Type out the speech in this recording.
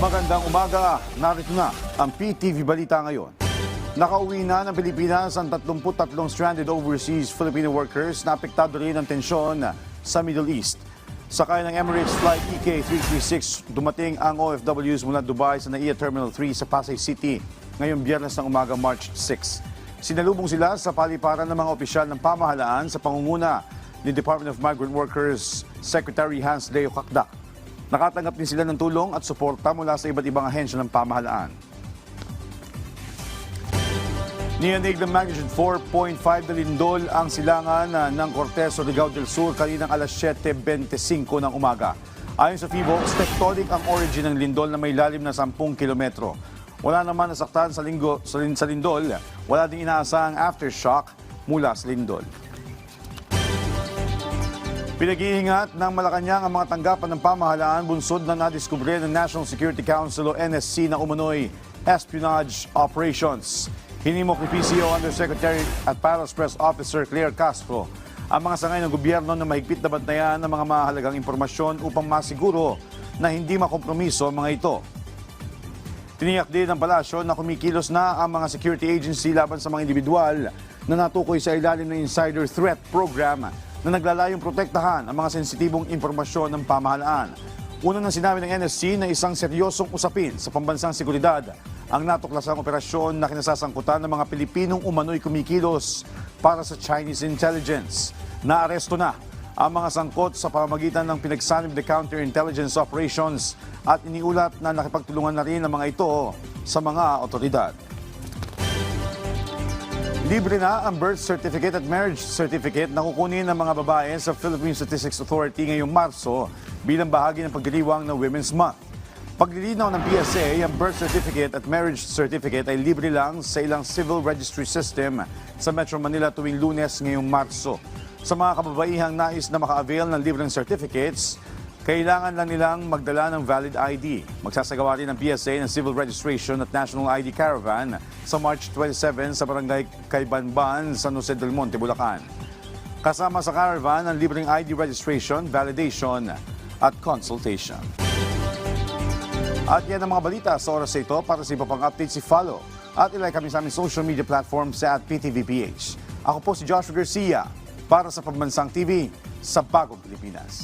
Magandang umaga, narito na ang PTV Balita ngayon. Nakauwi na ng Pilipinas ang 33 stranded overseas Filipino workers na apektado rin ng tensyon sa Middle East. Sakay ng Emirates Flight EK336, dumating ang OFWs mula Dubai sa NAIA Terminal 3 sa Pasay City ngayong Biyernes ng umaga, March 6. Sinalubong sila sa paliparan ng mga opisyal ng pamahalaan sa pangunguna ni Department of Migrant Workers Secretary Hans Leo Kakdak. Nakatanggap din sila ng tulong at suporta mula sa iba't ibang ahensya ng pamahalaan. Niyanig ng magnitude 4.5 na lindol ang silangan ng Cortes, Surigao del Sur kaninang alas 7:25 ng umaga. Ayon sa PHIVOLCS, tectonic ang origin ng lindol na may lalim na 10 kilometro. Wala naman nasaktan sa lindol, wala ding inaasahang aftershock mula sa lindol. Pinag-iingat ng Malacanang ang mga tanggapan ng pamahalaan bunsod na nadiskubre ng National Security Council o NSC na umunoy espionage operations. Hinimok ni PCO Undersecretary at Paros Press Officer Claire Castro ang mga sangay ng gobyerno na mahigpit na bantayan ng mga mahalagang impormasyon upang masiguro na hindi makompromiso ang mga ito. Tiniyak din ng palasyo na kumikilos na ang mga security agency laban sa mga individual na natukoy sa ilalim ng Insider Threat Program na naglalayong protektahan ang mga sensitibong impormasyon ng pamahalaan. Una nang sinabi ng NSC na isang seryosong usapin sa pambansang seguridad ang natuklasang operasyon na kinasasangkutan ng mga Pilipinong umano'y kumikilos para sa Chinese intelligence. Naaresto na ang mga sangkot sa pamamagitan ng pinagsanib na counterintelligence operations at iniulat na nakipagtulungan na rin ang mga ito sa mga otoridad. Libre na ang birth certificate at marriage certificate na kukunin ng mga babae sa Philippine Statistics Authority ngayong Marso bilang bahagi ng pagdiriwang ng Women's Month. Paglilinaw ng PSA, ang birth certificate at marriage certificate ay libre lang sa ilang civil registry system sa Metro Manila tuwing Lunes ngayong Marso. Sa mga kababaihang nais na maka-avail ng libreng certificates, kailangan lang nilang magdala ng valid ID. Magsasagawa rin ng PSA ng civil registration at national ID caravan sa March 27 sa Barangay Caybanban, San Jose del Monte, Bulacan. Kasama sa caravan ang libreng ID registration, validation at consultation. At yan ang mga balita sa oras ito. Para sa iba pang updates, follow at ilike kami sa aming social media platforms sa @PTVPH. Ako po si Joshua Garcia para sa Pambansang TV sa Bagong Pilipinas.